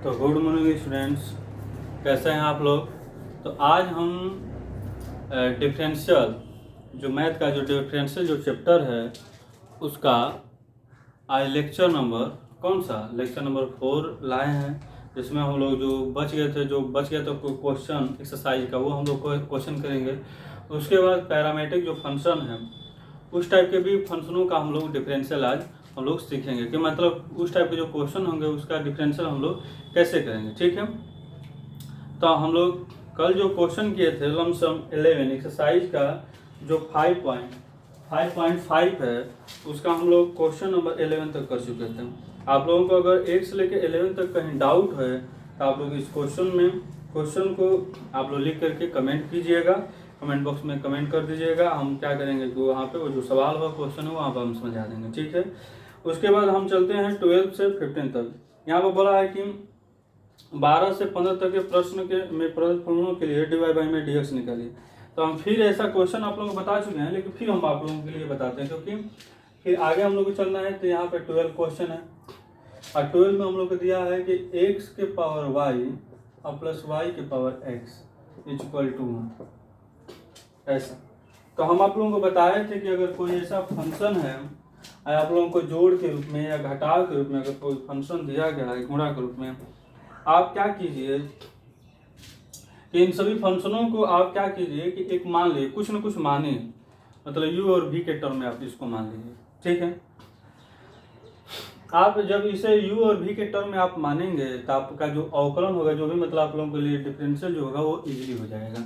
तो good morning students, कैसे हैं आप लोग। तो आज हम डिफरेंशियल जो मैथ का जो डिफरेंशियल जो चैप्टर है उसका आज लेक्चर नंबर कौन सा लेक्चर नंबर 4 लाए हैं, जिसमें हम लोग जो बच गया था क्वेश्चन एक्सरसाइज का वो हम लोग क्वेश्चन करेंगे। उसके बाद पैरामेट्रिक जो फंक्शन है उस टाइप के भी फंक्शनों का हम लोग डिफरेंशियल आज हम लोग सीखेंगे कि मतलब उस टाइप के जो क्वेश्चन होंगे उसका डिफरेंशियल हम लोग कैसे करेंगे। ठीक है, तो हम लोग कल जो क्वेश्चन किए थे लमसम 11 एक्सरसाइज का जो 5.5 है उसका हम लोग क्वेश्चन नंबर 11 तक कर चुके थे। आप लोगों को अगर 8 से लेकर 11 तक कहीं डाउट है तो आप लोग इस क्वेश्चन को आप लोग लिख करके कमेंट कीजिएगा, कमेंट बॉक्स में कमेंट कर दीजिएगा। हम क्या करेंगे कि वहाँ पे वो जो सवाल हुआ क्वेश्चन है वहाँ पर हम समझा देंगे। ठीक है, उसके बाद हम चलते हैं 12 से 15 तक। यहाँ पर बोला है कि 12 से 15 तक के प्रश्न में प्रश्नों के लिए dy बाई में dx निकालिए। तो हम फिर ऐसा क्वेश्चन आप लोगों को बता चुके हैं, लेकिन फिर हम आप लोगों के लिए बताते हैं क्योंकि फिर आगे हम लोग को चलना है। तो यहाँ पे 12 क्वेश्चन है और 12 में हम लोग को दिया है कि x के पावर y और प्लस y के पावर x इक्वल टू 1 ऐसा। तो हम आप लोगों को बताए थे कि अगर कोई ऐसा फंक्शन है आप लोगों को जोड़ के रूप में या घटाव के रूप में अगर कोई फंक्शन दिया गया है गुणा के रूप में, आप क्या कीजिए कि इन सभी फंक्शनों को आप क्या कीजिए कि एक मान लीजिए, कुछ न कुछ माने, मतलब u और v के टर्म में आप इसको मान लीजिए। ठीक है, आप जब इसे u और v के टर्म में आप मानेंगे तो आपका जो अवकलन होगा, जो भी मतलब आप लोगों के लिए डिफरेंशियल जो होगा वो इजीली हो जाएगा।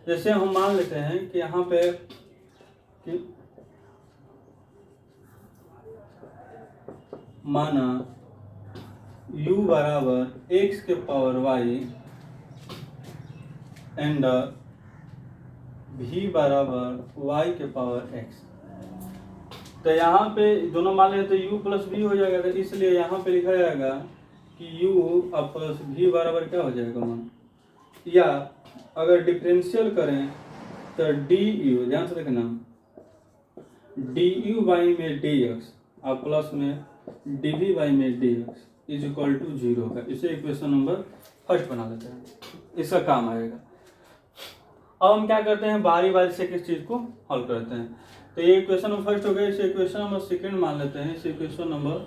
जैसे हम मान लेते हैं कि यहाँ पे कि माना u बराबर x के पावर y एंड v बराबर y के पावर x। तो यहाँ पे दोनों मान लेते तो u प्लस v हो जाएगा, तो इसलिए यहाँ पे लिखा जाएगा कि u अब प्लस v बराबर क्या हो जाएगा मान, या अगर डिफरेंशियल करें तो du, ध्यान से देखना, du बाई में dx और प्लस में dv बाई में dx इज इक्वल टू 0 होगा। इसे इक्वेशन नंबर फर्स्ट बना लेते हैं, इसका काम आएगा। अब हम क्या करते हैं, बारी बारी से किस चीज़ को हल करते हैं। तो ये इक्वेशन नंबर फर्स्ट हो गया, इसे इक्वेशन नंबर सेकंड मान लेते हैं, इसे इक्वेशन नंबर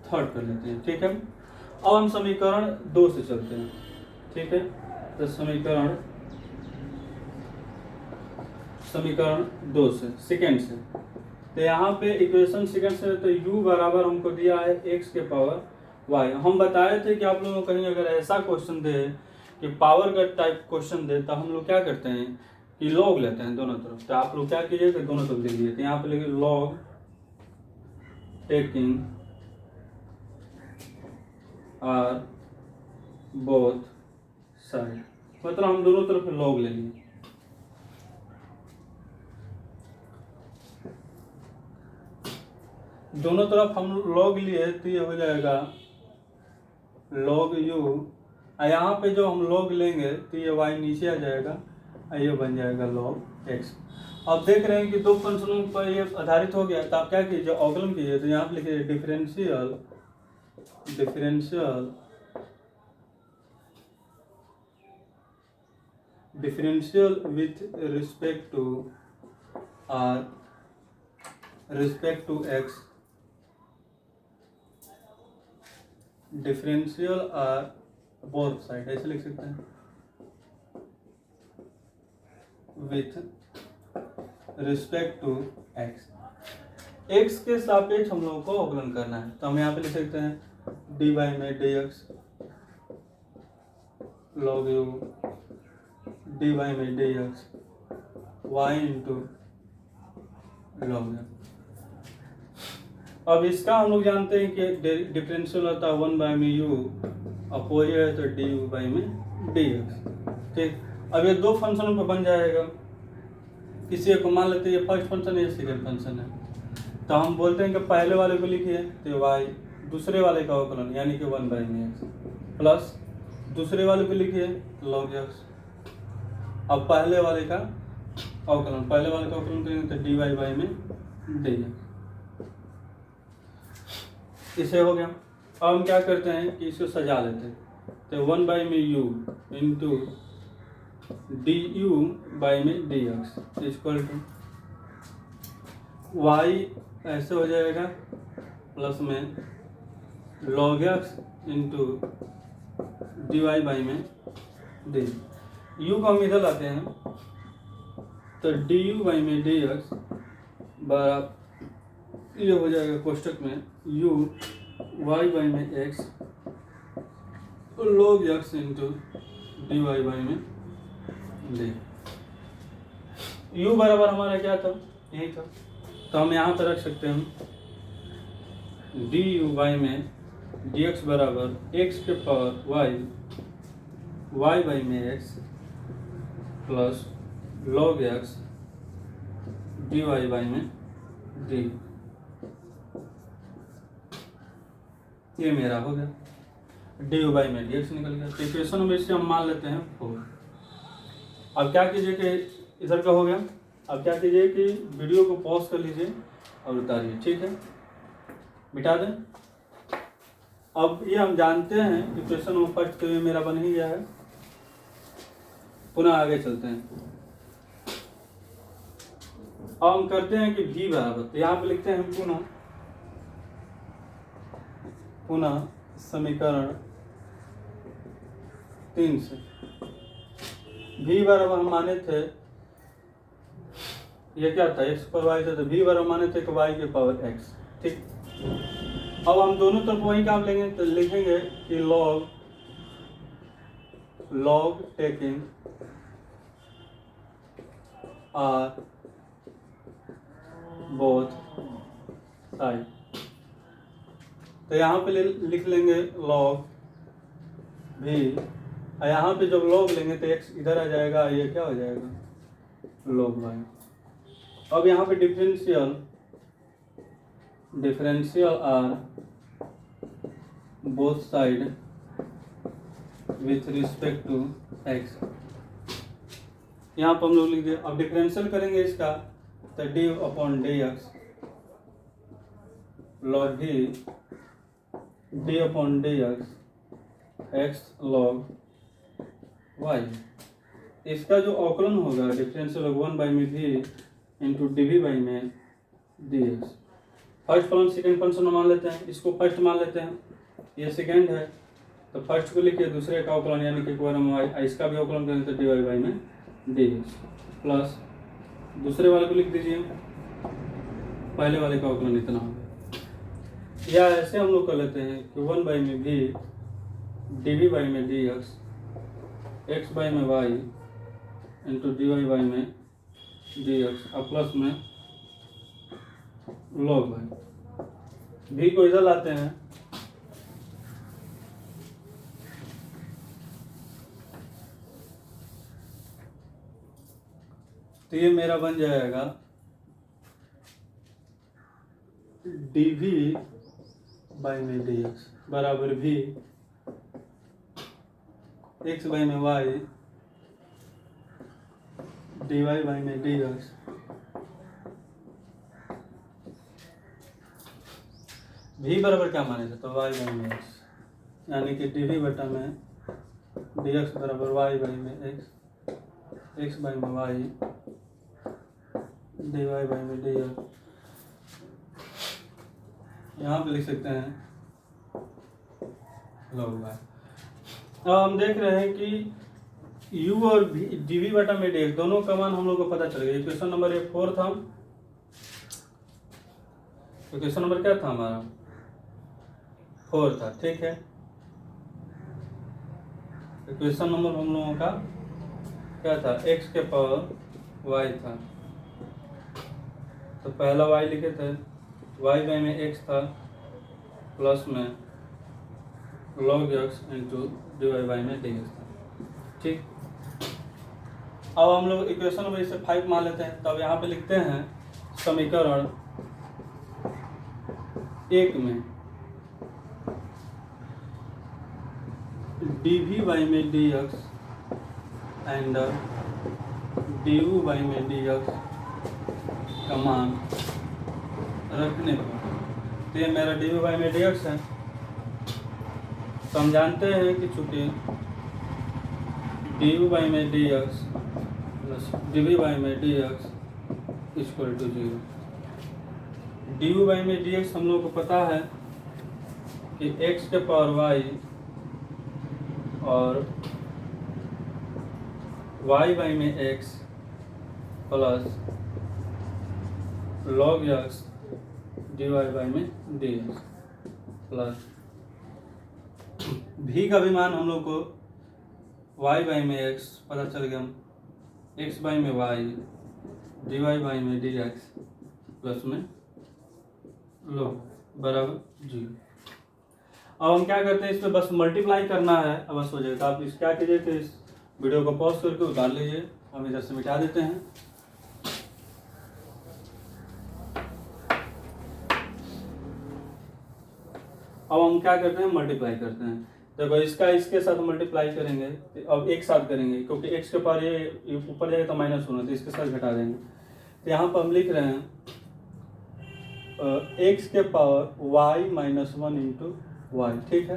थर्ड कर लेते हैं। ठीक है, अब हम समीकरण 2 से चलते हैं। ठीक है, तो समीकरण 2 से सेकेंड से, तो यहाँ पे इक्वेशन सेकंड से तो u बराबर हमको दिया है x के पावर y। हम बताए थे कि आप लोगों को कहीं अगर ऐसा क्वेश्चन दे कि पावर का टाइप क्वेश्चन दे तो हम लोग क्या करते हैं कि लॉग लेते हैं दोनों तरफ। तो आप लोग क्या कीजिए कि दोनों तरफ लिख लीजिए। तो यहाँ पे लिखिए log taking are both side, मतलब हम दोनों तरफ लॉग ले लिए। दोनों तरफ हम लॉग लिए तो ये हो जाएगा लॉग u, यहाँ पे जो हम लॉग लेंगे तो ये y नीचे आ जाएगा और ये बन जाएगा लॉग x। अब देख रहे हैं कि दो फंक्शनों पर ये आधारित हो गया, तो आप क्या कीजिए अवकलन कीजिए। तो यहाँ पे लिखिए differential with respect to x, differential are both side, ऐसे लिख सकते हैं, विथ रिस्पेक्ट टू x के सापेक्ष हम लोगों को अवकलन करना है। तो हम यहाँ पे लिख सकते हैं dy में dx log u, dy में dx y into log u। अब इसका हम लोग जानते हैं कि डिफरेंशियल होता है 1 बाई में u, अपोजिट है तो du बाई में dx। ठीक, अब ये दो फंक्शनों पर बन जाएगा। किसी को मान लेते हैं ये फर्स्ट फंक्शन है, ये सेकंड फंक्शन है, तो हम बोलते हैं कि पहले वाले को लिखिए तो y, दूसरे वाले का अवकलन यानी कि 1 बाई में x, प्लस दूसरे वाले को लिखिए log x। अब पहले वाले का अवकलन करेंगे तो dy बाई में dx, इसे हो गया। अब हम क्या करते हैं कि इसको सजा लेते हैं। तो 1 बाई में u into D you by में D x equal to Y ऐसे हो जाएगा प्लस में log x into D Y by में डी यू को हम इधर लाते हैं तो डी यू बाई में डी एक्स बराबर ये हो जाएगा कोष्टक में यू वाई बाई में X log x into D Y by में डी यू बराबर हमारा क्या था यही था तो हम यहाँ पर रख सकते हैं डी यू वाई में डी एक्स बराबर एक्स के पावर वाई वाई बाई में x plus log x d Y by में डी ये मेरा हो गया डी यू बाई में डी एक्स निकल गया। तो इक्वेशन नंबर इससे हम मान लेते हैं 4। अब क्या कीजिए कि इधर का हो गया। अब क्या कीजिए कि वीडियो को पॉज कर लीजिए और उतारिए, ठीक है, मिटा दें। अब ये हम जानते हैं इक्वेशन नंबर फर्स्ट तो ये मेरा बन ही गया है। पुनः आगे चलते हैं। अब हम करते हैं कि v बराबर, तो यहाँ पे लिखते हैं पुनः समीकरण 3 से v बराबर हम माने थे ये क्या था x पर y था, तो v बराबर माने थे कि y के पावर x, ठीक। अब हम दोनों तरफ वही काम लेंगे तो लिखेंगे कि log taking are both side. तो यहाँ पे लिख लेंगे log v और यहाँ पे जब log लेंगे तो x इधर आ जाएगा, ये क्या हो जाएगा log y। अब यहाँ पे differential are both side with respect to x, यहाँ पर हम लोग लिख दिए। अब डिफरेंशियल करेंगे इसका तो d upon d x log d upon d x log y. इसका जो अवकलन होगा डिफरेंशियल लॉग 1 बाई में भी इंटू डी वी बाई में डी एक्स। फर्स्ट फलन सेकेंड फंक्शन मान लेते हैं, इसको फर्स्ट मान लेते हैं, ये सेकेंड है तो फर्स्ट को लिखिए, दूसरे का अवकलन यानी कि वाई, इसका भी अवकलन करें तो डी वाई बाई में डी एक्स प्लस दूसरे वाले को लिख दीजिए, पहले वाले का अवकलन इतना होगा। या ऐसे हम लोग कर लेते हैं कि 1 बाई में भी डी वी बाई में डी एक्स एक्स बाई में y into D Y by में डी एक्स और प्लस में लॉग वाई। भी को इधर लाते हैं तो ये मेरा बन जाएगा डी वी बाई में डी एक्स बराबर भी एक्स बाई में वाई डी वाई बाई में डी एक्स भी बराबर क्या माने थे तो वाई बाई में एक्स, यानी कि डी वी बटा में डी एक्स बराबर वाई बाई में एक्स एक्स बाई में वाई डी वाई बाई में डी एक्स। यहाँ पे लिख सकते हैं log y। अब हम देख रहे हैं कि u और डी वी बटा में डी एक्स दोनों का मान हम लोग को पता चल गया। इक्वेशन नंबर 4 था, इक्वेशन नंबर क्या था हमारा 4 था, ठीक है। इक्वेशन नंबर हम लोगों का क्या था x के पावर y था, तो पहला y लिखे थे y बाई में x था प्लस में log x into D Y by में डी एक्स था, ठीक। अब हम लोग इक्वेशन नंबर इसे 5 मान लेते हैं। तब यहाँ पे लिखते हैं समीकरण 1 में डी वी बाई में D x and d you by में डी एक्स का मान रखने पर तो ये मेरा डी वी बाई में डी एक्स है तो हम जानते हैं कि चूँकि डी वाई में D x plus d v y में D x equal to 0। D u y में डी एक्स हम लोग को पता है कि एक्स के पावर वाई और वाई वाई में x plus log x d y y में डी एक्स प्लस भी का भी मान हम लोग को वाई वाई में एक्स पता चल गया, एक्स वाई में वाई डी वाई वाई में डी एक्स प्लस में लॉग बराबर 0। अब हम क्या करते हैं, इसमें बस मल्टीप्लाई करना है, अब बस हो जाएगा। आप इस क्या कीजिए कि इस वीडियो को पॉज करके उतार लीजिए, हम इधर से मिटा देते हैं। अब हम क्या करते हैं, मल्टीप्लाई करते हैं। देखो इसका इसके साथ मल्टीप्लाई करेंगे, अब एक साथ करेंगे क्योंकि एक्स के पावर ये ऊपर जाएगा तो माइनस होना, तो इसके साथ घटा देंगे। तो यहाँ पर हम लिख रहे हैं एक्स के power y minus 1 into y, ठीक है,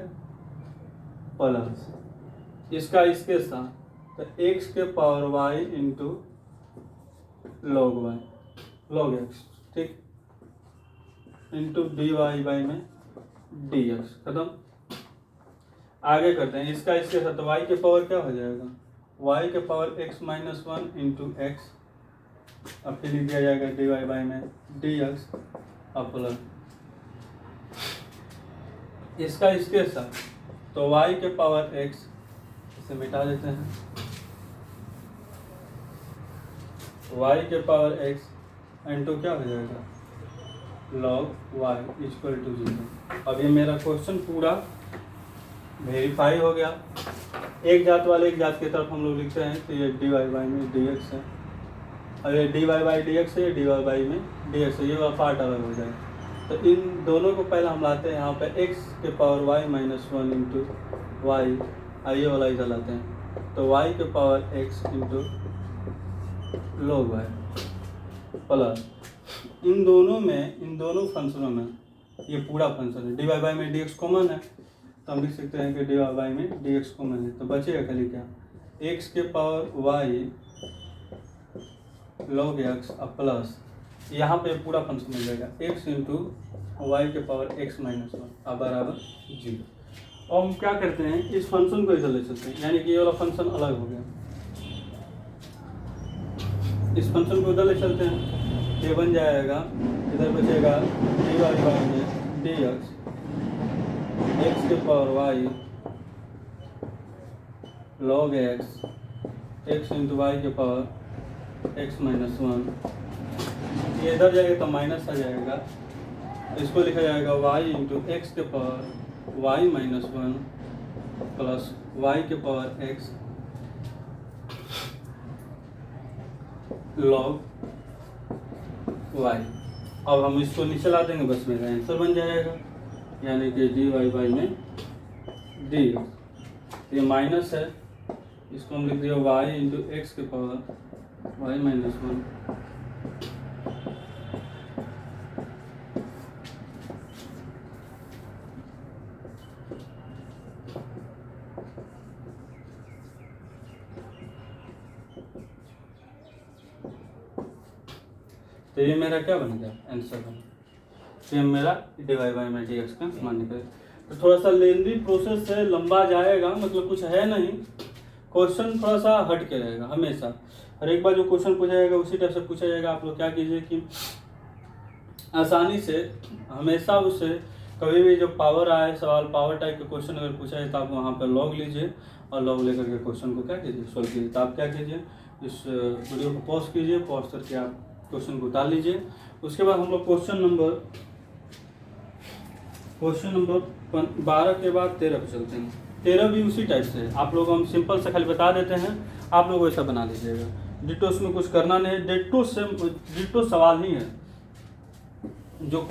प्लस इसका इसके साथ तो एक्स के power y into log y log x, ठीक, इंटू डी वाई वाई में डी एक्स, खत्म। आगे करते हैं इसका इसके साथ, तो वाई के पावर क्या हो जाएगा, वाई के power x minus 1 into x, अब फिर लिख दिया जाएगा डी वाई वाई में डी एक्स प्लस इसका इसके साथ, तो y के पावर x, इसे मिटा देते हैं, y के पावर x इंटू क्या हो जाएगा log y इक्वल टू 0। अब ये मेरा क्वेश्चन पूरा वेरीफाई हो गया। एक जात वाले एक जात की तरफ हम लोग लिखते हैं, तो ये डी वाई वाई में डी एक्स है, और ये d y y d x है, ये डी वाई वाई में डी एक्स है, ये वाला पार्ट अलग हो जाएगा। तो इन दोनों को पहले हम लाते हैं यहाँ पे x के power y minus 1 into y, आइए वाला इधर लाते हैं, तो y के power x into log y plus इन दोनों फंक्शनों में ये पूरा फंक्शन है, डी वाई वाई में डी एक्स कॉमन है, तो हम लिख सकते हैं कि डी वाई वाई में डी एक्स कॉमन है, तो बचेगा खाली क्या, x के power y log x plus यहाँ पे पूरा फंक्शन मिल जाएगा x इंटू वाई के पावर x माइनस 1 बराबर 0। और हम क्या करते हैं, इस फंक्शन को इधर ले चलते हैं, यानी कि ये वाला फंक्शन अलग हो गया, इस फंक्शन को इधर ले चलते हैं, ये बन जाएगा, इधर बचेगा डी वाई वाई में डी एक्स के power y log x into y के पावर x माइनस 1, ये इधर जाएगा तो माइनस आ जाएगा, इसको लिखा जाएगा y इंटू एक्स के power y minus 1 plus y के पावर x लॉग y। अब हम इसको नीचे ला देंगे, बस मेरा आंसर बन जाएगा, यानी कि डी वाई वाई में डी, ये माइनस है, इसको हम लिख दिया y इंटू एक्स के पावर y माइनस 1 तो ये मेरा क्या बन गया, आंसर बन गया, ये मेरा डी वाई वाई में डी एक्स का मान निकले। तो थोड़ा सा लेंदी प्रोसेस है, लंबा जाएगा, मतलब कुछ है नहीं, क्वेश्चन थोड़ा सा हट के रहेगा हमेशा, हर एक बार जो क्वेश्चन पूछा जाएगा उसी टाइप से पूछा जाएगा। आप लोग क्या कीजिए कि आसानी से हमेशा उससे कभी भी जब पावर आए सवाल, पावर टाइप का क्वेश्चन अगर पूछा जाए तो आप वहाँ पर लॉग लीजिए और लॉग लेकर के क्वेश्चन को क्या कीजिए, सोल्व कीजिए। तो आप क्या कीजिए, इस वीडियो को पॉज कीजिए, पॉज करके आप क्वेश्चन को उतार लीजिए। उसके बाद हम लोग क्वेश्चन नंबर 12 के बाद 13 पे चलते हैं। 13 भी उसी टाइप से है, आप लोग हम सिंपल से खाली बता देते हैं, आप लोग वैसा बना लीजिएगा, डिटो उसमें कुछ करना नहीं है, डिटो सवाल ही है। जो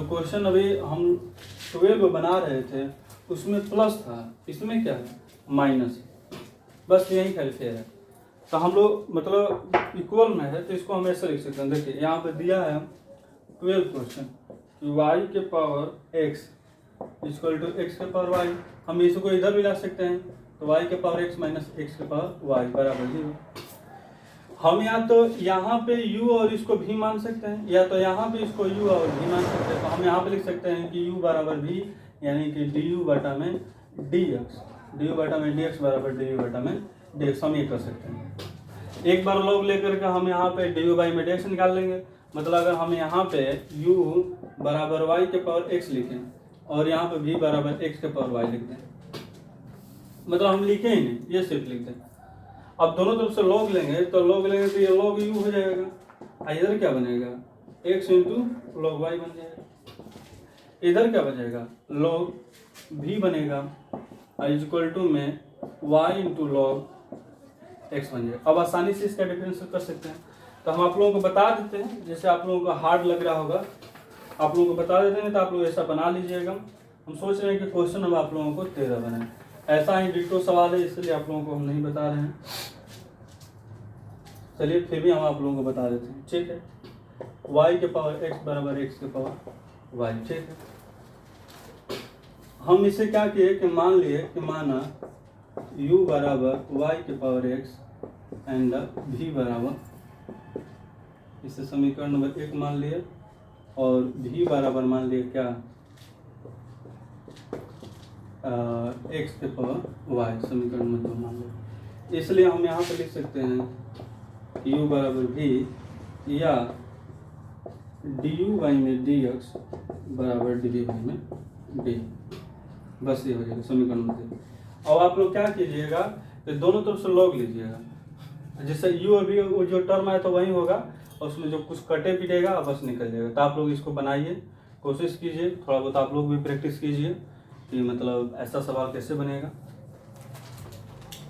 क्वेश्चन अभी हम 12 बना रहे थे उसमें प्लस था, इसमें क्या है माइनस, बस यही खाली फेयर है। तो हम लोग मतलब इक्वल में है तो इसको हम ऐसे लिख सकते हैं। देखिए यहाँ पे दिया है 12 क्वेश्चन, y के power x equal to x के पावर वाई। हम इसको इधर भी ला सकते हैं, तो वाई के पावर एक्स माइनस एक्स के पावर वाई बराबर 0। हम या तो यहाँ पे u और इसको v मान सकते हैं, या तो यहाँ पे इसको u और v मान सकते हैं। तो हम यहाँ पे लिख सकते हैं कि u बराबर v, यानी कि du बटा में dx, du बटा में dx बराबर du बटा में dx। हम ये कर सकते हैं। एक बार लॉग लेकर के हम यहाँ पे du बाई में dx निकाल लेंगे। मतलब अगर हम यहाँ पे u बराबर y के पावर x लिखें और यहाँ पे v बराबर x के पावर y लिख दें, मतलब हम लिखे ही नहीं, ये सिर्फ लिख दें। अब दोनों तरफ से लॉग लेंगे, तो लॉग लेंगे तो ये लॉग u हो जाएगा। इधर क्या बनेगा, x इंटू लॉग y बन जाएगा। इधर क्या बनेगा, लॉग v बनेगा इक्वल टू में y इंटू लॉग x बन जाएगा। अब आसानी से इसका डिफरेंस कर सकते हैं। तो हम आप लोगों को बता देते हैं, जैसे आप लोगों को हार्ड लग रहा होगा, आप लोगों को बता देते हैं, तो आप लोग ऐसा बना लीजिएगा। हम सोच रहे हैं कि क्वेश्चन हम आप लोगों को 13 बनाए। ऐसा ही डिटो सवाल है, इसलिए आप लोगों को हम नहीं बता रहे हैं। चलिए फिर भी हम आप लोगों को बता देते हैं, ठीक है। y के पावर x बराबर x के पावर y, ठीक है। हम इसे क्या किए कि मान लिए कि माना u बराबर y के पावर x एंड v बराबर, इसे समीकरण नंबर 1 मान लिए, और v बराबर मान लिए क्या, x के पावर y, समीकरण नंबर 2 मान लिए। इसलिए हम यहाँ पर लिख सकते हैं u बराबर v या du बाई में dx बराबर dv बाई में d, बस ये हो जाएगा समीकरण नंबर 2। और आप लोग क्या कीजिएगा कि दोनों तरफ से लॉग लीजिएगा, जिससे u और v वो जो टर्म आया तो वही होगा, और उसमें जो कुछ कटे पिटेगा बस निकल जाएगा। तो आप लोग इसको बनाइए, कोशिश कीजिए, थोड़ा बहुत आप लोग भी प्रैक्टिस कीजिए कि मतलब ऐसा सवाल कैसे बनेगा।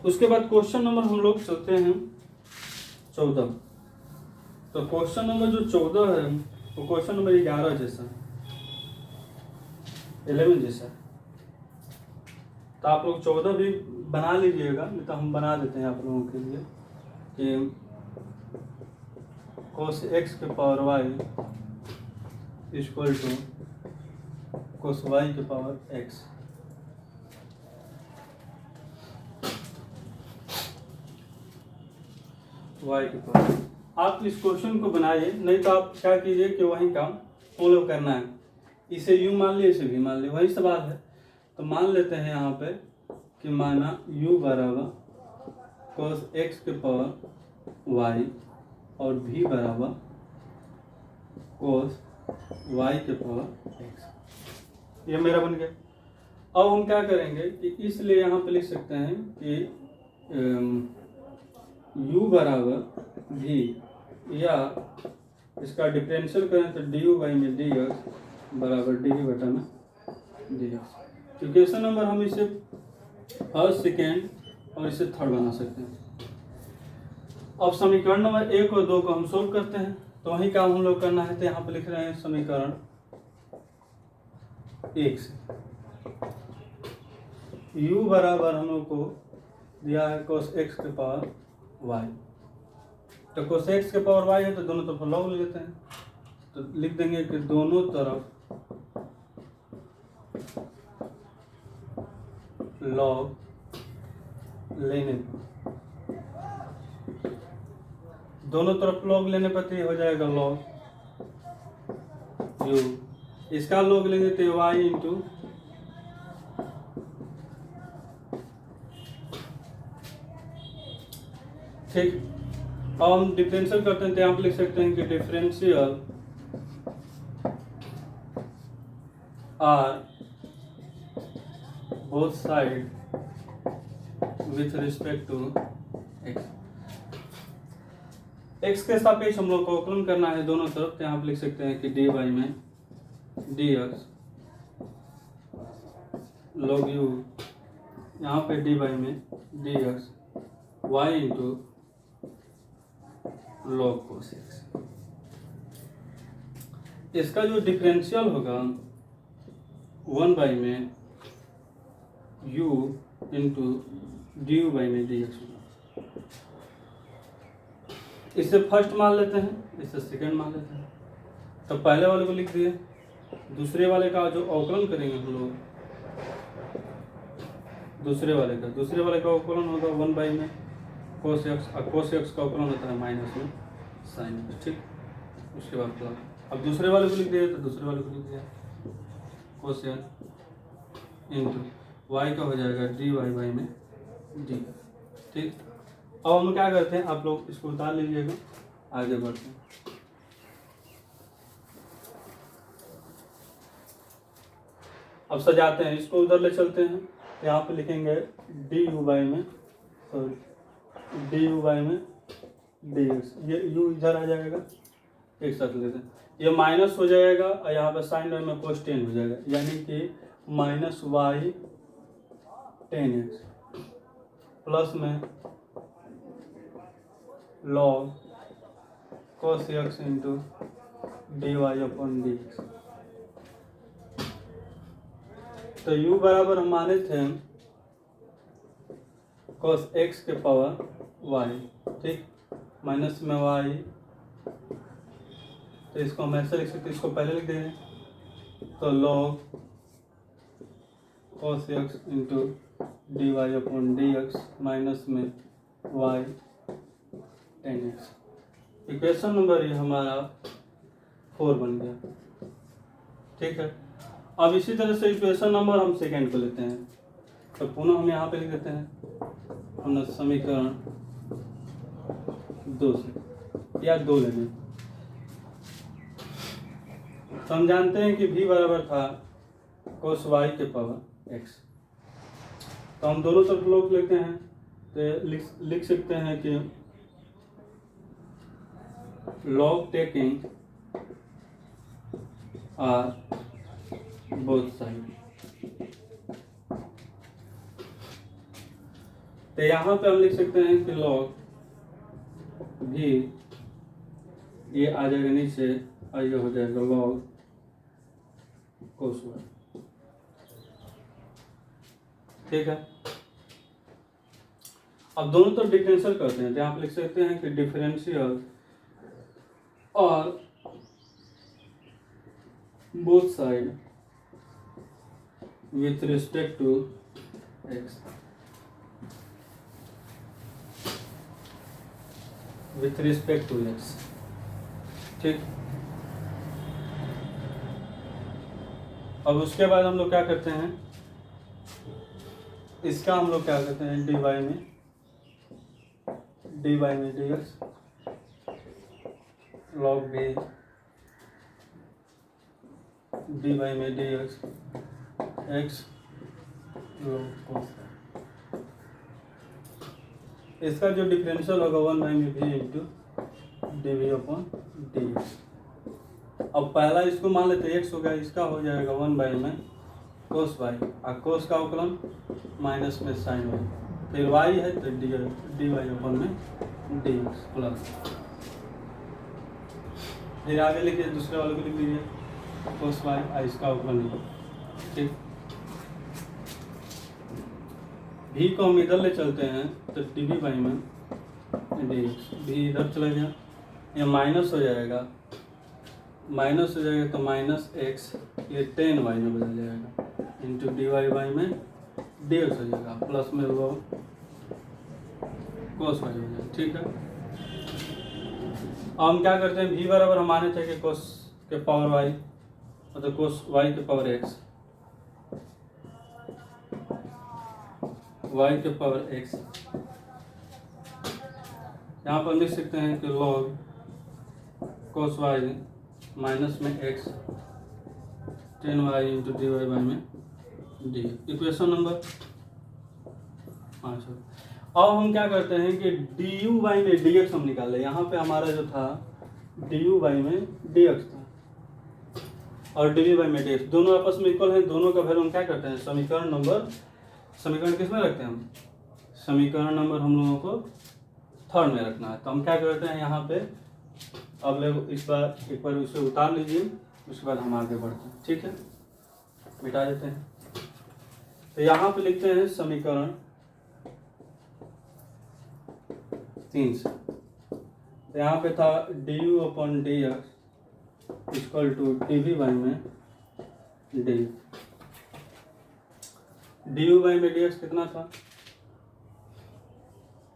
उसके बाद क्वेश्चन नंबर हम लोग चलते हैं 14। तो क्वेश्चन नंबर जो 14 है वो क्वेश्चन नंबर 11 जैसा, 11 जैसा। तो आप लोग 14 भी बना लीजिएगा, नहीं तो हम बना देते हैं आप लोगों के लिए कि cos x के power y equal to cos y के पावर x। y के पावर, आप इस क्वेश्चन को बनाइए, नहीं तो आप क्या कीजिए कि वही काम फॉलो करना है। इसे u मान लिए, इसे v मान लिए, वही सवाल है। तो मान लेते हैं यहाँ पे कि माना u बराबर cos x के पावर y और v बराबर cos y के पावर x, ये मेरा बन गया। अब हम क्या करेंगे कि इसलिए यहाँ पे लिख सकते हैं कि u बराबर v या इसका डिफरेंशियल करें तो du बाई में dx बराबर dv बटा में dx। इक्वेशन नंबर हम इसे फर्स्ट, सेकेंड और इसे थर्ड बना सकते हैं। अब समीकरण नंबर 1 और 2 को हम सोल्व करते हैं, तो वही काम हम लोग करना है। तो यहाँ पे लिख रहे हैं समीकरण 1 से u बराबर हम लोग को दिया है cos x के पावर y। तो cos x के पावर y है तो दोनों तरफ लॉग ले लेते हैं। तो लिख देंगे कि दोनों तरफ लॉग लेने पर, दोनों तरफ लॉग लेने पर तो हो जाएगा लॉग u, इसका लॉग लेंगे तो y इंटू ठीक। अब हम डिफरेंशियल करते हैं तो यहाँ पे लिख सकते हैं कि differential are both side with respect to x। x के सापेक्ष हम लोग को अवकलन करना है दोनों तरफ, तो यहाँ पे लिख सकते हैं कि dy में dx log u, यहाँ पे dy में dx y into log cos x। इसका जो डिफरेंशियल होगा 1 बाई में u इंटू dy बाई में dx होगा। इसे फर्स्ट मान लेते हैं, इसे सेकंड मान लेते हैं। तो पहले वाले को लिख दिए दूसरे वाले का जो अवकलन करेंगे हम लोग, दूसरे वाले का अवकलन होगा 1 में cos x, और cos x का अवकलन होता है माइनस में sin x, ठीक। उसके बाद प्लस, अब दूसरे वाले को लिख दिया तो दूसरे वाले को लिख दिया cos n इंटू y का हो जाएगा dy बाई में d, ठीक। अब हम क्या करते हैं, आप लोग इसको उतार लीजिएगा, आगे बढ़ते हैं। अब सजाते हैं, इसको उधर ले चलते हैं, यहाँ पे लिखेंगे डी यू बाई में dx, ये u इधर आ जाएगा, एक साथ लेते हैं, ये माइनस हो जाएगा और यहाँ पे साइन में cos 10 हो जाएगा, यानी कि माइनस वाई 10x प्लस में log cos x into D y upon d x. तो u बराबर हम माने थे cos x के पावर y, ठीक, माइनस में y, तो इसको हम ऐसे लिख सकते, इसको पहले लिख देंगे, तो log cos x into D y upon d x minus में y 10x। इक्वेशन नंबर ये हमारा 4 बन गया, ठीक है। अब इसी तरह से इक्वेशन नंबर हम सेकेंड को लेते हैं, तो पुनः हम यहाँ पे लिख देते हैं, हमने समीकरण 2 से या 2 लेंगे। तो हम जानते हैं कि v बराबर था cos y के पावर x, तो हम दोनों तरफ लोग लेते हैं, तो लिख सकते हैं कि log taking are both side. तो यहाँ पे हम लिख सकते हैं कि log भी ये आ जाएगा नीचे और ये हो जाएगा log cos y, ठीक है। अब दोनों तरफ डिफरेंशियल करते हैं, तो यहाँ पे लिख सकते हैं कि डिफरेंशियल और both side with respect to x, with respect to x, ठीक। अब उसके बाद हम लोग क्या करते हैं, इसका हम लोग क्या करते हैं, dy में dx log b dy में dx x log cos, इसका जो डिफरेंशियल होगा 1 बाई में v into d v upon d x. अब पहला इसको मान लेते हैं x होगा, इसका हो जाएगा 1 बाई में cos y, और cos का अवकलन माइनस में sin y, फिर y है तो डी वाई अपॉन में डी एक्स प्लस, फिर आगे लिखिए, दूसरे वाले को लिख लीजिए cos y और इसका अवकलन लिखिए, ठीक। भी को हम इधर ले चलते हैं, तो डी वी बाई में डी एक्स, भी इधर चला गया, ये माइनस हो जाएगा, तो माइनस एक्स ये 10 वाई में बदल जाएगा इंटू डी वाई बाई में डी एक्स हो जाएगा, प्लस में वो cos वाई हो जाएगा, ठीक है। अब हम क्या करते हैं, भी बराबर हम माने थे कि cos के पावर वाई, मतलब cos वाई के पावर एक्स, y के पावर x, यहाँ पर लिख सकते हैं कि log cos y माइनस में x 10y into D Y by में डी, इक्वेशन नंबर 5। अब हम क्या करते हैं कि डी यू बाई में डी एक्स हम निकाल लें, यहाँ पे हमारा जो था डी यू बाई में डी एक्स था और डी वी बाई में डी एक्स, दोनों आपस में इक्वल हैं, दोनों का वैल्यू हम क्या करते हैं, समीकरण किस में रखते हैं हम, समीकरण नंबर हम लोगों को 3rd में रखना है। तो हम क्या करते हैं, यहाँ पे अब लोग इस बार एक बार उसे उतार लीजिए, उसके बाद हम आगे बढ़ते हैं, ठीक है, मिटा देते हैं। तो यहाँ पे लिखते हैं समीकरण 3 से, तो यहाँ पे था d u upon d x equal to d v by में डी डी यू बाई में डी एक्स कितना था,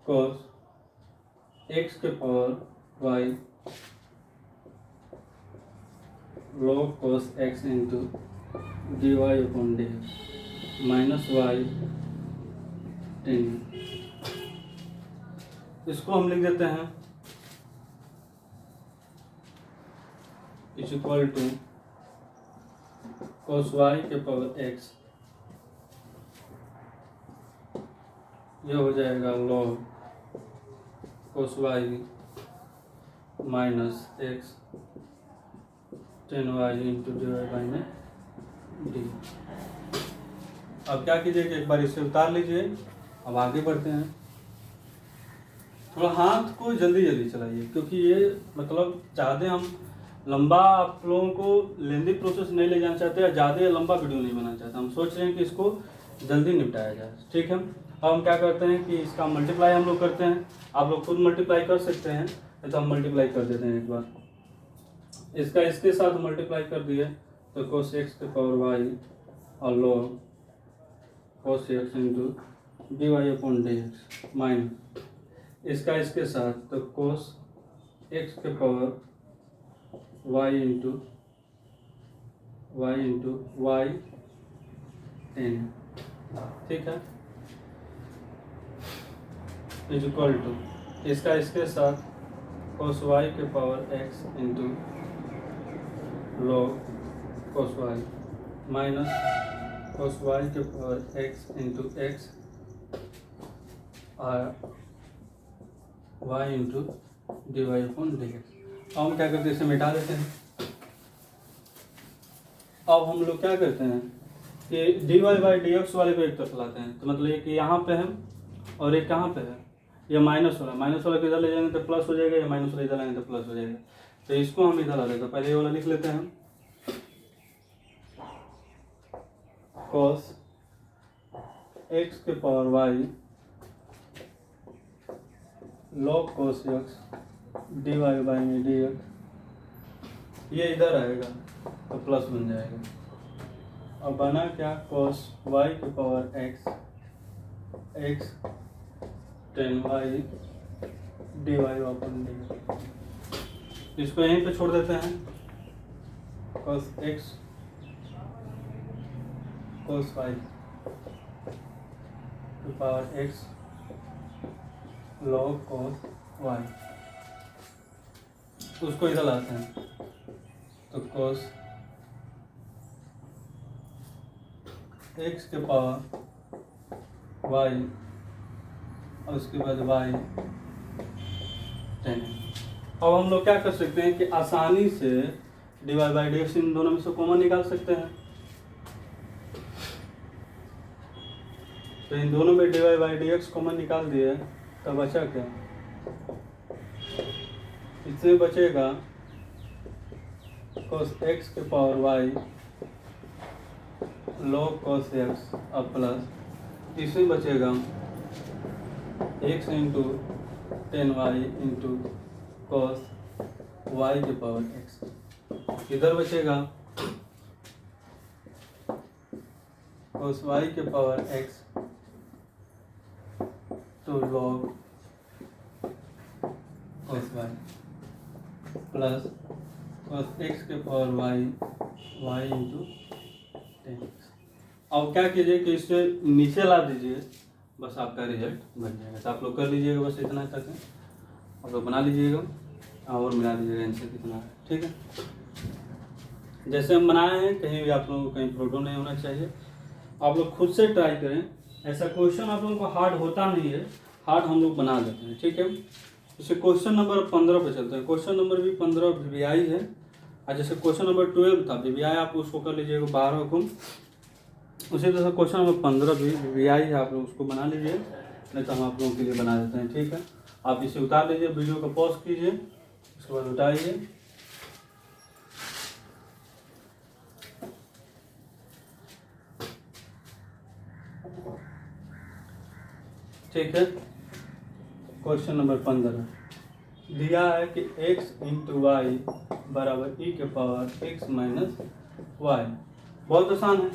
कॉस एक्स के power y log cos x into D y upon d x minus y 10। इसको हम लिख देते हैं is equal to cos y के पावर एक्स, यह हो जाएगा log cos y minus x 10y into D Y by में डी। अब क्या कीजिएगा, एक बार इसे उतार लीजिए। अब आगे बढ़ते हैं। थोड़ा हाथ को जल्दी जल्दी चलाइए, क्योंकि ये मतलब ज़्यादा हम लंबा आप लोगों को लेंदी प्रोसेस नहीं ले जाना चाहते या ज़्यादा लंबा वीडियो नहीं बनाना चाहते। हम सोच रहे हैं कि इसको जल्दी निपटाया जाए, ठीक है। अब हम क्या करते हैं कि इसका मल्टीप्लाई हम लोग करते हैं। आप लोग खुद मल्टीप्लाई कर सकते हैं, तो हम मल्टीप्लाई कर देते हैं एक बार। इसका इसके साथ मल्टीप्लाई कर दिए तो cos x के पावर वाई और log cos x into D y upon d x minus इसका इसके साथ तो cos x के पावर वाई इंटू वाई 10, ठीक है, इज इक्वल टू इसका इसके साथ cos y के power x into log cos y minus cos y के पावर x इंटू एक्स और y into D y upon d x. अब हम क्या करते हैं, इसे मिटा देते हैं। अब हम लोग क्या करते हैं कि d Y by d x वाले को एक तरफ लाते हैं, तो मतलब ये कि यहाँ पे है और एक कहाँ पे है, ये माइनस वाला को इधर ले जाएंगे तो प्लस हो जाएगा, या माइनस वाला इधर लाएंगे तो प्लस हो जाएगा। तो इसको हम इधर ला देते हैं। पहले ये वाला लिख लेते हैं, cos x के power y log cos x dy by में dx, ये इधर आएगा तो प्लस बन जाएगा। अब बना क्या, cos y के power x 10y dy upon dx। इसको यहीं पे छोड़ देते हैं, cos x cos y to power x log cos y, उसको इधर लाते हैं तो cos x के पावर y और उसके बाद y 10। अब हम लोग क्या कर सकते हैं कि आसानी से d Y by d x इन दोनों में से कॉमन निकाल सकते हैं। तो इन दोनों में d Y by d x common निकाल दिए, तो बचा क्या, इससे बचेगा cos x के power y log cos x अब प्लस इसमें बचेगा x into 10y into cos y के पावर x, इधर बचेगा cos y के पावर x तो log cos y plus cos x के पावर y इंटू 10x। अब क्या कीजिए कि इसे नीचे ला दीजिए, बस आपका रिजल्ट बन जाएगा। तो आप लोग कर लीजिएगा, बस इतना तक है, आप लोग बना लीजिएगा और मिला दीजिएगा इनसे कितना है, ठीक है। जैसे हम बनाए हैं, कहीं भी आप लोगों को कहीं प्रॉब्लम नहीं होना चाहिए। आप लोग खुद से ट्राई करें, ऐसा क्वेश्चन आप लोगों को हार्ड होता नहीं है, हार्ड हम लोग बना देते हैं, ठीक है। जैसे क्वेश्चन नंबर 15 पे चलते हैं। क्वेश्चन नंबर भी 15 वीवीआई है, और जैसे क्वेश्चन नंबर 12 था वीवीआई, आप उसको कर लीजिएगा 12 हुकुम। उसी तरह क्वेश्चन नंबर 15 भी वीवीआई है, आप लोग उसको बना लीजिए, नहीं तो हम आप लोगों के लिए बना देते हैं, ठीक है। आप इसे उतार लीजिए, वीडियो को पॉज कीजिए, उसके बाद उठाइए। ठीक है, क्वेश्चन नंबर 15 दिया है कि x इंटू वाई बराबर e के पावर x माइनस वाई। बहुत आसान है।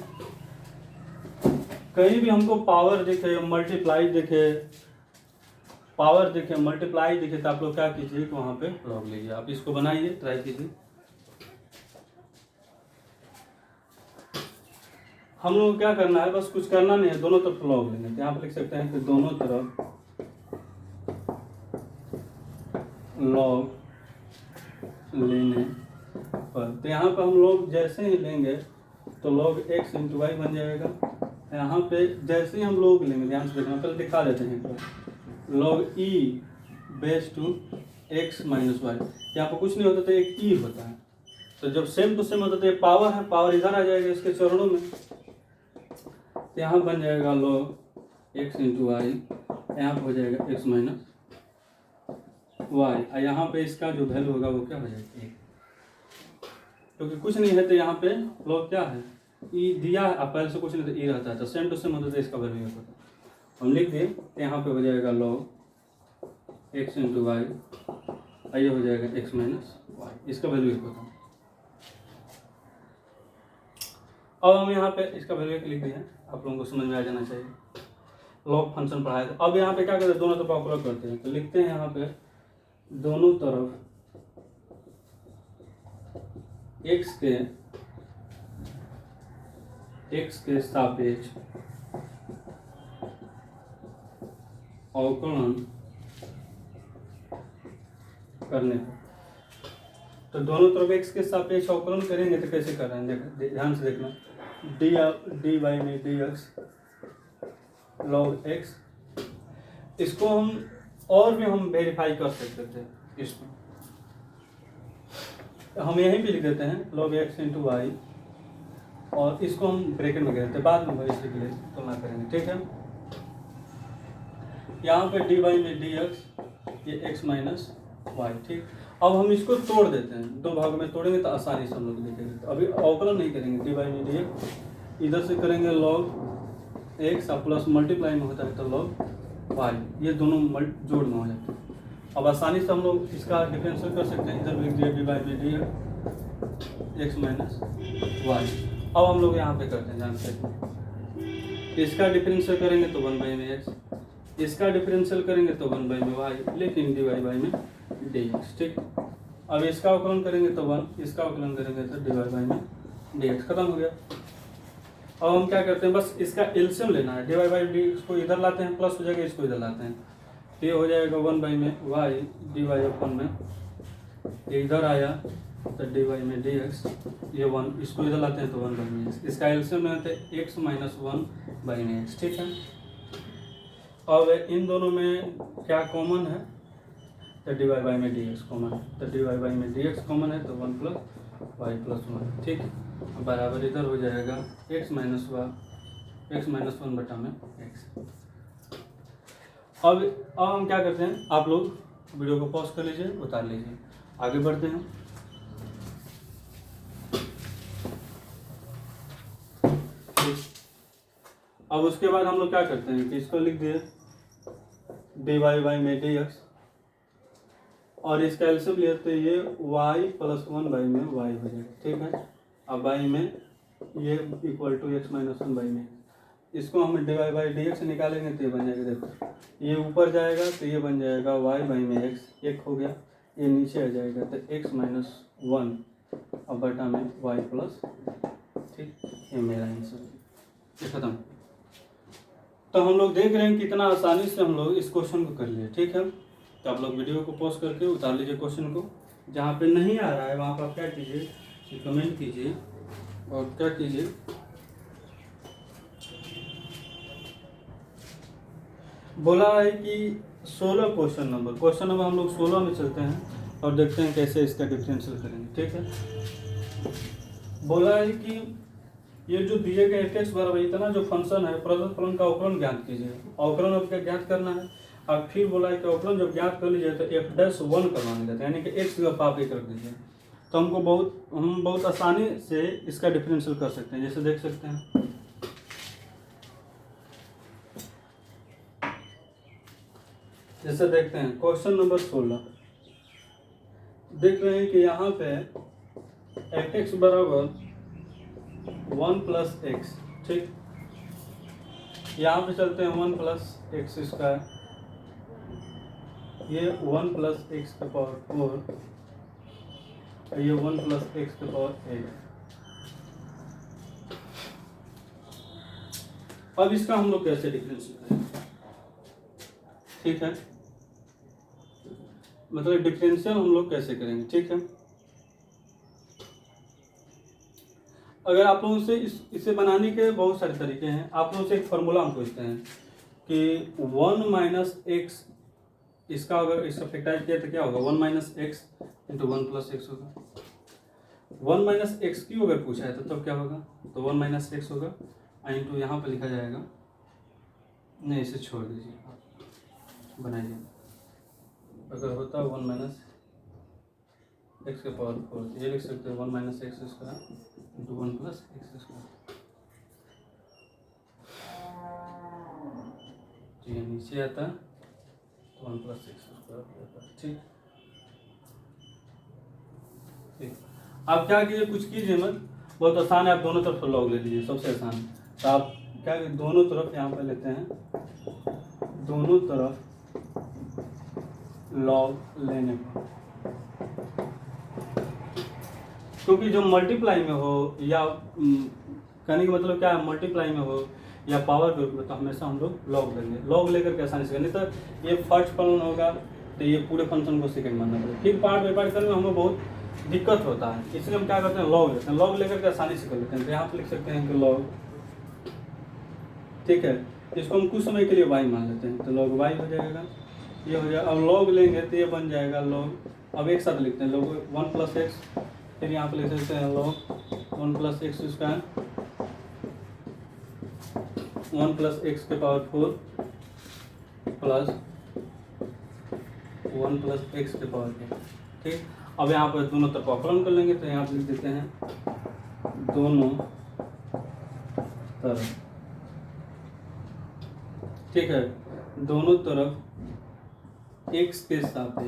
कहीं भी हमको पावर दिखे, मल्टीप्लाई दिखे, पावर दिखे, मल्टीप्लाई दिखे, तो आप लोग क्या कीजिए कि वहाँ पे लॉग लीजिए। आप इसको बनाइए, ट्राई कीजिए। हम लोग को क्या करना है, बस कुछ करना नहीं है, दोनों तरफ लॉग लेंगे। तो यहाँ पे लिख सकते हैं कि दोनों तरफ लॉग लेने पर, तो यहाँ पे हम लोग जैसे ही लेंगे तो log x इंटू वाई बन जाएगा। यहाँ पे जैसे ही हम लोग लेंगे, ध्यान से देखना, पहले दिखा देते हैं, log e base to x minus y. यहाँ पर कुछ नहीं होता तो एक e होता है, तो जब सेम टू सेम होता तो ये पावर है, पावर इधर आ जाएगा इसके चरणों में, तो यहाँ बन जाएगा log x इंटू वाई, यहाँ पर हो जाएगा x माइनस वाई, और यहाँ पे इसका जो वैल्यू होगा वो क्या हो जाएगा 1, क्योंकि कुछ नहीं है तो यहाँ पे log क्या है ई दिया है, अब पहले से कुछ नहीं तो ई रहता है, तो सेम टू सेम होता है इसका वैल्यू होता है। हम लिख दिए, तो यहाँ पे हो जाएगा log x इंटू वाई, ये हो जाएगा x माइनस वाई, इसका वैल्यू होता है। अब हम यहाँ पे इसका वैल्यू लिख दिए, आप लोगों को समझ में आ जाना चाहिए। लॉग फंक्शन पढ़ाया था। अब यहाँ पे क्या करते हैं, दोनों तरफ ऑपरेट करते हैं, तो लिखते हैं यहाँ पे दोनों तरफ x के सापेक्ष अवकलन करने पर, तो दोनों तरफ x के सापेक्ष अवकलन करेंगे तो कैसे कर रहे हैं, ध्यान से देखना। dy में dx log x, इसको हम और भी हम वेरीफाई कर सकते थे, इसमें हम यहीं पे लिख देते हैं log x इंटू वाई, और इसको हम ब्रैकेट में देते हैं, बाद में वही इसके लिए तुलना करेंगे, ठीक है। यहाँ पे dy में dx ये x माइनस वाई, ठीक। अब हम इसको तोड़ देते हैं, दो भागों में तोड़ेंगे तो आसानी से हम लोग लिखेंगे। तो अभी अवकलन नहीं करेंगे, dy में dx, इधर से करेंगे log x प्लस मल्टीप्लाई में होता है तो log वाई, ये दोनों जोड़ में हो जाते हैं। अब आसानी से हम लोग इसका डिफरेंशियल कर सकते हैं, इधर लिख दिया dy में dx x माइनस वाई। अब हम लोग यहाँ पे करते हैं, ध्यान से, इसका डिफरेंशियल करेंगे तो 1 बाई में x, इसका डिफरेंशियल करेंगे तो 1 बाई में y, लेकिन dy बाई में dx, ठीक। अब इसका अवकलन करेंगे तो 1, इसका अवकलन करेंगे तो dy बाई में dx, खत्म हो गया। अब हम क्या करते हैं, बस इसका एलसीएम लेना है, dy बाई dx को इधर लाते हैं, प्लस हो जाएगा, इसको इधर लाते हैं, ये हो जाएगा 1 बाई में y dy अपन में, ये इधर आया तो dy में dx, ये 1, इसको इधर लाते हैं तो 1 बाई में x, इसका एलसीएम लेते हैं x माइनस 1 बाई में x, ठीक है। अब इन दोनों में क्या कॉमन है, तो dy बाई में dx कॉमन है, तो dy बाई में dx कॉमन है तो 1 प्लस वाई प्लस 1, ठीक। बराबर इधर हो जाएगा x माइनस 1 बटा में x। अब हम क्या करते हैं, आप लोग वीडियो को पॉज कर लीजिए, उतार लीजिए, आगे बढ़ते हैं। अब उसके बाद हम लोग क्या करते हैं कि इसको लिख दिए dy बाई में dx, और इसका एलसीएम लिए तो ये y प्लस 1 बाई में y हो जाएगा, ठीक है। अब बाई में ये equal to x minus 1 by में, इसको हम dy बाई dx निकालेंगे तो ये बन जाएगा, देखो ये ऊपर जाएगा तो ये बन जाएगा y बाई में x, एक हो गया, ये नीचे आ जाएगा तो x माइनस 1 और बटा में y प्लस, ठीक। ये मेरा आंसर, ये खत्म। तो हम लोग देख रहे हैं कितना आसानी से हम लोग इस क्वेश्चन को कर लिए, ठीक है। तो आप लोग वीडियो को पॉज करके उतार लीजिए क्वेश्चन को, जहाँ पे नहीं आ रहा है वहाँ पर आप क्या कीजिए, कमेंट कीजिए, और क्या कीजिए, बोला है कि 16 क्वेश्चन नंबर हम लोग 16 में चलते हैं और देखते हैं कैसे इसका डिफरेंशियल करेंगे, ठीक है। बोला है कि ये जो दिए गए fx बराबर इतना जो फंक्शन है, प्रदत्त फलन का अवकलन ज्ञात कीजिए। अवकलन अब क्या ज्ञात करना है, अब फिर बोला है कि अवकलन जब ज्ञात कर लीजिए तो f'1 करवाने देते हैं, यानी कि x का पाप 1 रख दीजिए, तो हम बहुत आसानी से इसका डिफरेंशियल कर सकते हैं, जैसे देख सकते हैं। जैसे देखते हैं क्वेश्चन नंबर 16, देख रहे हैं कि यहाँ पे fx बराबर 1 प्लस एक्स, ठीक। यहाँ पे चलते हैं 1 प्लस एक्स स्क्वायर, ये 1 प्लस एक्स के पावर 4, ये 1 प्लस एक्स के पावर 8। अब इसका हम लोग कैसे डिफरेंशिएट करेंगे, ठीक है, मतलब डिफरेंशियल हम लोग कैसे करेंगे, ठीक है। अगर आप लोगों से इसे बनाने के बहुत सारे तरीके हैं। आप लोगों से एक फार्मूला हम पूछते हैं कि 1 माइनस एक्स, इसका अगर इसका फैक्टराइज किया तो क्या होगा, 1 minus x into 1 plus x होगा। 1 माइनस एक्स क्यू अगर पूछा है तो तब क्या होगा, तो 1 माइनस एक्स होगा इंटू यहाँ पर लिखा जाएगा, नहीं इसे छोड़ दीजिए, आप बनाइए। अगर होता 1 माइनस एक्स के पावर 4, ये लिख सकते हैं 1 minus x square into 1 plus x square, ये नीचे आता तो 1 प्लस एक्स स्क्वायर होता, ठीक। आप क्या कीजिए, कुछ कीजिए मत, बहुत आसान है, आप दोनों तरफ से लॉग ले लीजिए, सबसे आसान है। तो आप क्या कीजिए, दोनों तरफ यहाँ पर लेते हैं, दोनों तरफ लॉग लेने पर, क्योंकि जो मल्टीप्लाई में हो या कहने का मतलब क्या है, मल्टीप्लाई में हो या पावर ग्रुप में, तो हमेशा हम लोग लॉग लेंगे। लॉग लेकर के आसानी से, नहीं तो ये फर्स्ट फंक्शन होगा तो ये पूरे फंक्शन को सेकंड मानना पड़ेगा, फिर पार्ट बाई पार्ट करने में हमें बहुत दिक्कत होता है, इसलिए हम क्या करते हैं, लॉग लेते हैं। लॉग लेकर के आसानी से कर लेते हैं। तो यहाँ पर लिख सकते हैं कि लॉग, ठीक है, इसको हम कुछ समय के लिए वाई मान लेते हैं, तो लॉग वाई हो जाएगा, ये हो जाएगा। अब लॉग लेंगे तो ये बन जाएगा लॉग, अब एक साथ लिखते हैं लॉग 1 प्लस एक्स, फिर यहाँ पर लिख सकते हैं log 1 plus x square, 1 plus x के पावर 4 प्लस 1 प्लस एक्स के पावर 8, ठीक। अब यहाँ पर दोनों तरफ अवकलन कर लेंगे, तो यहाँ पर लिख देते हैं दोनों तरफ, ठीक है, दोनों तरफ एक्स के साथ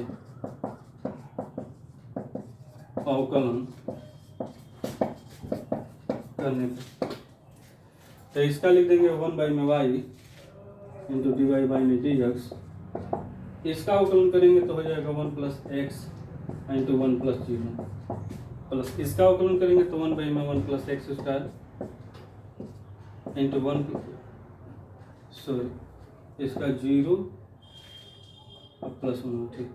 अवकलन करने पर, तो इसका लिख देंगे 1 बाई में y into D Y by में डी एक्स। इसका अवकलन करेंगे तो हो जाएगा 1 plus x into 1 plus 0, plus इसका अवकलन करेंगे तो 1 बाई में 1 plus x square into 1, sorry इसका 0 और प्लस 1, ठीक।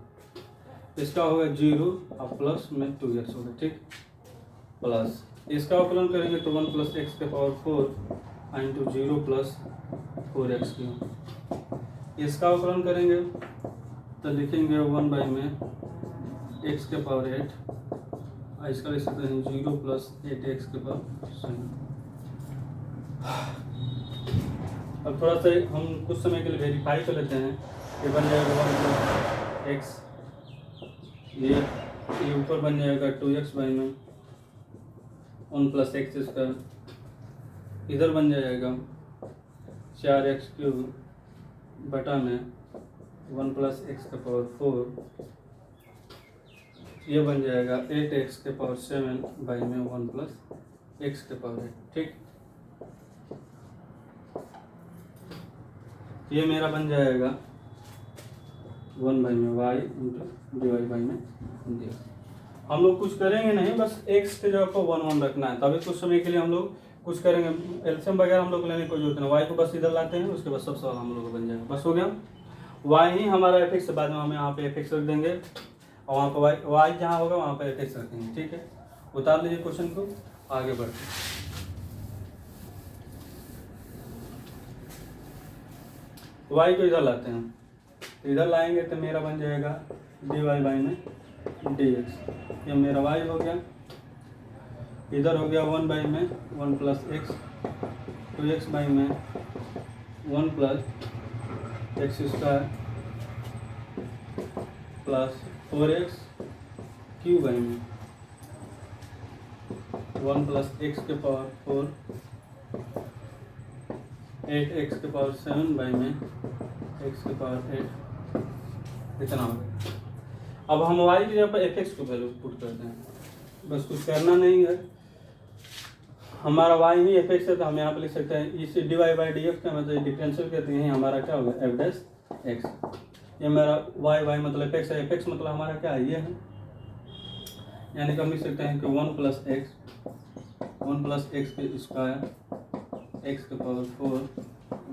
इसका होगा 0 और प्लस में 2x होगा, ठीक, प्लस इसका अवकलन करेंगे तो 1 प्लस एक्स के power 4 into 0 plus 4x cube. इसका अवकलन करेंगे तो लिखेंगे 1 बाई में एक्स के पावर 8, और इसका लिख सकते हैं 0 प्लस 8x के पावर 7। अब थोड़ा सा हम कुछ समय के लिए वेरीफाई कर लेते हैं, ये बन जाएगा 1 प्लस एक्स, ये ऊपर बन जाएगा 2x बाई में 1 प्लस एक्स स्क्वायर, इधर बन जाएगा 4x क्यूब बटा में 1 प्लस एक्स का पावर 4, ये बन जाएगा 8x के पावर 7 बाई में 1 प्लस एक्स के पावर 8, ठीक। ये मेरा बन जाएगा 1 बाई में y into D Y by में डी। हम लोग कुछ करेंगे नहीं, बस एक्स के जगह पर 1 1 रखना है, तभी कुछ समय के लिए हम लोग कुछ करेंगे। एल्शियम वगैरह हम लोग लेने की कोई जरूरत नहीं, वाई को बस इधर लाते हैं, उसके बाद सब सवाल हम लोग को बन जाएगा, बस हो गया। वाई ही हमारा एफ एक्स, बाद में हम यहाँ पे एफ एक्स रख देंगे, और वहाँ पर वाई जहाँ होगा वहाँ पर एफ एक्स रखेंगे, ठीक है। उतार लीजिए क्वेश्चन को, आगे बढ़ते हैं। वाई को इधर लाते हैं, इधर लाएंगे तो मेरा बन जाएगा डी वाई बाई में डी एक्स, ये मेरा वाई हो गया। इधर हो गया 1 बाई में 1 प्लस एक्स, 2x बाई में 1 plus x square plus 4x Q by में 1 प्लस एक्स के पावर 4, 8x के पावर 7 बाई में x के पावर 8, इतना हो गया। अब हम y की जगह पर fx को वैल्यू पुट करते हैं, बस कुछ करना नहीं है। हमारा वाई ही एफ एक्स है, तो हम यहाँ पे लिख सकते हैं इस d Y by d x का मतलब डिफरेंशियल करते हैं, हमारा क्या होगा एफ डैश एक्स। ये मेरा वाई वाई मतलब एफ एक्स है, एफ एक्स मतलब हमारा क्या है ये है, यानी कि हम लिख सकते हैं कि 1 प्लस एक्स के स्क्वायर एक्स के पावर 4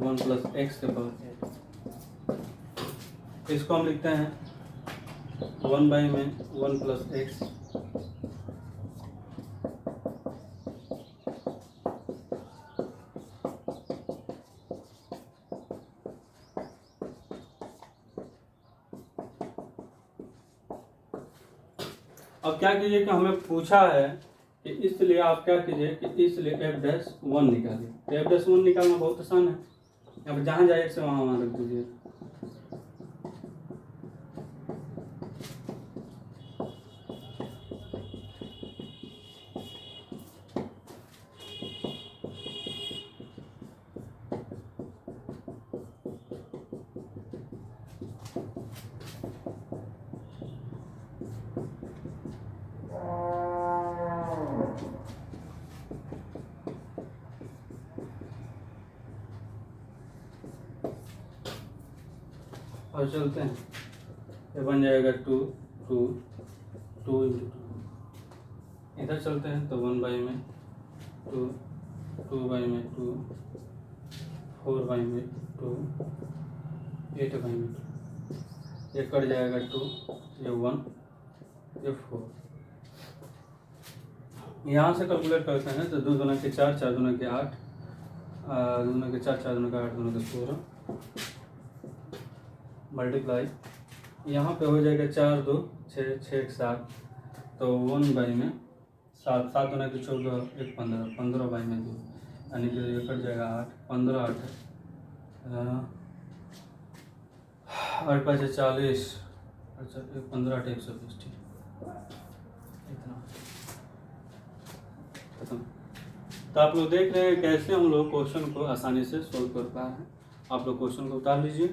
1 प्लस एक्स के पावर 8। इसको हम लिखते हैं 1 बाई में 1 प्लस एक्स अब क्या कीजिए कि हमें पूछा है कि इसलिए आप क्या कीजिए कि इसलिए एफ डैश 1 निकालिए। तो एफ डैश 1 निकालना बहुत आसान है, अब जहाँ जाए से वहाँ रख दीजिए। और चलते हैं, ये बन जाएगा 2 2 2 इंटू 2। इधर चलते हैं तो 1 बाई में 2 2 बाई में 2 4 बाई में 2 8 बाई में 2। ये कट जाएगा 2, ये 1 ये 4। यहाँ से कैलकुलेट करते हैं तो 2 दूना के 4 4 दूना के 8 2 दूना के 4 4 दूना के 8 दूना के 16 मल्टीप्लाई, यहाँ पे हो जाएगा 4 2 6 6 7, तो 1 बाई में 7 7 दूना के 14 1 15 15 बाई में 2, यानी कि ये कट जाएगा 8 15 8 8 5 40। अच्छा 15 8 120 इतना खत्म। तो आप लोग देख रहे हैं कैसे हम लोग क्वेश्चन को आसानी से सोल्व कर पाए हैं। आप लोग क्वेश्चन को उतार लीजिए,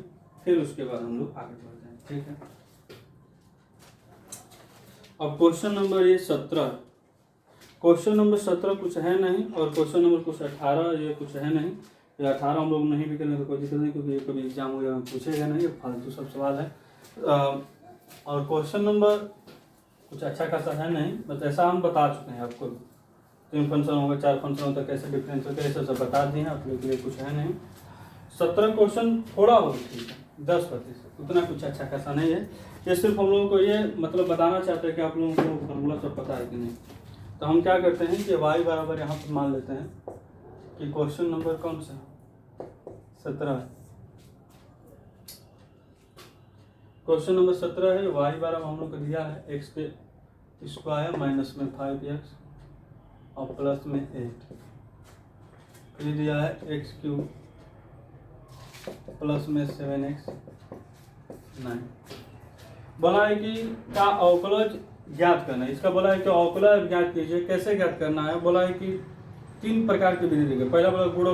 फिर उसके बाद हम लोग आगे बढ़ जाएंगे, ठीक है। अब क्वेश्चन नंबर ये 17, क्वेश्चन नंबर 17 कुछ है नहीं, और क्वेश्चन नंबर कुछ 18 ये कुछ है नहीं। ये 18 हम लोग नहीं भी करने का कोई दिक्कत नहीं, क्योंकि ये कभी एग्जाम वगैरह में पूछेगा नहीं, ये फालतू सब सवाल है। और क्वेश्चन नंबर कुछ अच्छा खासा है नहीं, बस ऐसा हम बता चुके हैं आपको। 3 फंक्शन होगा 4 फंक्शन होता है, कैसे डिफरेंस होता है, सब बता दिए हैं आप लोग के लिए, कुछ है नहीं। 17 क्वेश्चन थोड़ा हो ठीक है, 10%, उतना कुछ अच्छा खासा नहीं है। ये सिर्फ हम लोगों को ये मतलब बताना चाहते हैं कि आप लोगों को फॉर्मूला सब पता है कि नहीं। तो हम क्या करते हैं कि y बराबर यहाँ पर मान लेते हैं कि क्वेश्चन नंबर कौन सा 17 है, क्वेश्चन नंबर 17 है। y बराबर हम लोग को दिया है एक्स के स्क्वायर माइनस में 5x और प्लस में 8, फिर दिया है एक्स क्यूब प्लस में 7x 9। बोला है कि का अवकलज ज्ञात करना है, इसका बोला है कि अवकलज ज्ञात कीजिए। कैसे ज्ञात करना है, बोला है कि 3 प्रकार की विधि देंगे। पहला बोला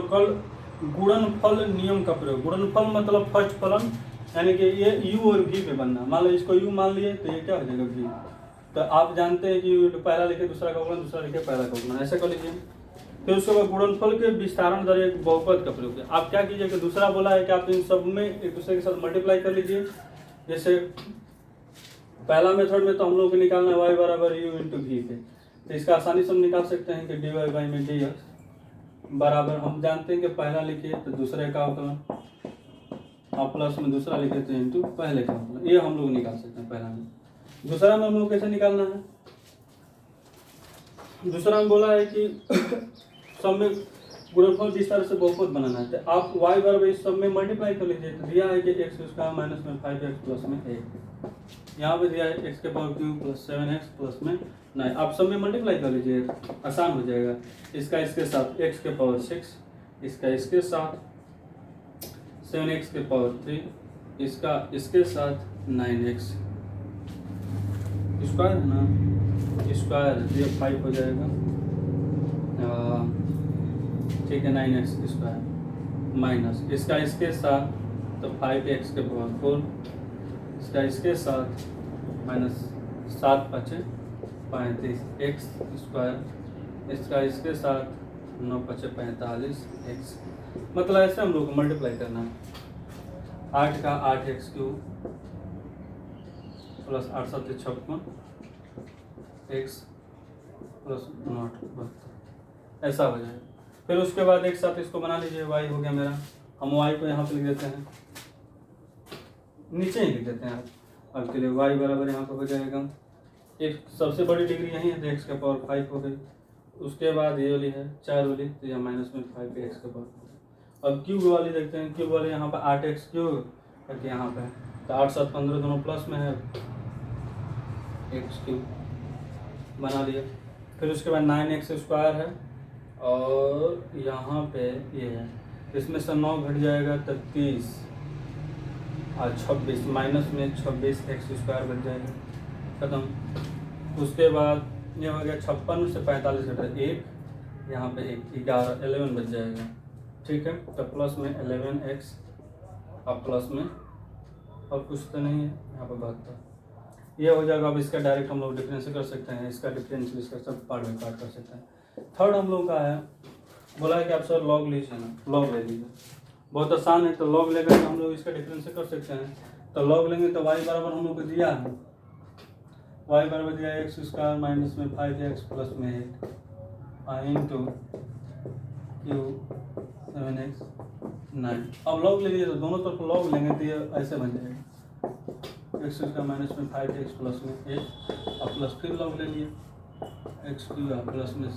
गुणनफल नियम का प्रयोग। गुणनफल मतलब फर्स्ट फलन, यानी कि ये u और v पे बनना। मान लो इसको u मान लिए तो ये क्या हो जाएगा v। तो आप जानते हैं कि पहला लिखे दूसरा का गुणन, दूसरा लिखे पहला का गुणन, ऐसा कर लीजिए। फिर उसके बाद गुणनफल के विस्तारण द्वारा एक बहुपद का प्रयोग किया। आप क्या कीजिए कि दूसरा बोला है कि आप इन सब में एक दूसरे के साथ मल्टीप्लाई कर लीजिए। जैसे पहला मेथड में तो हम लोग को निकालना है y बराबर u इंटू वी पे, तो इसका आसानी से हम निकाल सकते हैं कि डी वाई बाई में डी एक्स बराबर, हम जानते हैं कि पहला लिखिए तो दूसरे का अवकलन, और प्लस में दूसरा लिखे तो इंटू पहले का अवकलन, ये हम लोग निकाल सकते हैं पहला में। दूसरा में हम लोग कैसे निकालना है, दूसरा में बोला है कि सब में गुणनफल विस्तार से बहुपद बनाना है। तो आप y बराबर इस सब में मल्टीप्लाई कर लीजिए। तो दिया है कि एक्स स्क्वायर माइनस में 5x प्लस में 8, यहाँ पे दिया है एक्स के power cube plus 7x plus में 9। आप सब में मल्टीप्लाई कर लीजिए, आसान हो जाएगा। इसका इसके साथ x के पावर 6, इसका इसके साथ 7x के पावर 3, इसका इसके साथ 9x स्क्वायर है ना, स्क्वायर ये 5 हो जाएगा, ठीक है 9x स्क्वायर माइनस इसका इसके साथ तो 5x के पावर 4, इसका इसके साथ माइनस 7 5 35 x स्क्वायर, इसका इसके साथ 9 5 45 x, मतलब ऐसे हम लोग को मल्टीप्लाई करना है। 8 का 8x cube plus 8 7 56 x plus 9 72, ऐसा हो जाएगा। फिर उसके बाद एक साथ इसको बना लीजिए, y हो गया मेरा, हम y को यहाँ पे लिख देते हैं, नीचे ही लिख देते हैं अब के लिए। y बराबर यहाँ पे हो जाएगा, एक सबसे बड़ी डिग्री यही है तो x का पावर 5 हो गई। उसके बाद ये वाली है 4 वाली, तो यह माइनस में 5 x का पावर। अब क्यूब वाली देखते हैं, क्यूब वाली यहाँ पर 8x क्यूब करके यहाँ पे, तो 8 7 15 दोनों प्लस में है, x क्यूब बना लिया। फिर उसके बाद 9x स्क्वायर है, और यहाँ पे ये है, इसमें से 9 घट जाएगा 33 और 26, माइनस में 26x स्क्वायर बच जाएगा, खत्म। उसके बाद ये हो गया 56 से 45 घटा 1, यहाँ पे 11 11 बच जाएगा, ठीक है। तो प्लस में 11x, अब प्लस में और कुछ तो नहीं है यहाँ पे 72, ये हो जाएगा। अब इसका डायरेक्ट हम लोग डिफरेंस कर सकते हैं, इसका डिफरेंस इसका सब पार्ट बाई पार्ट कर सकते हैं। थर्ड हम लोग का है, बोला है कि आप सर लॉग लीजिए ना, लॉग ले लीजिए, बहुत आसान है। तो लॉग लेकर हम लोग इसका डिफरेंस कर सकते हैं। तो लॉग लेंगे तो y बराबर हम लोग को दिया है, y बराबर दिया है x स्क्वायर माइनस में 5x प्लस में 8 इंटू क्यू 7x 9। अब लॉग ले लीजिए तो दोनों तरफ लॉग लेंगे तो ये ऐसे बन जाएगा, x स्क्वायर माइनस में 5x प्लस में 8, अब प्लस फिर लॉग ले लिए x क्यू प्लस में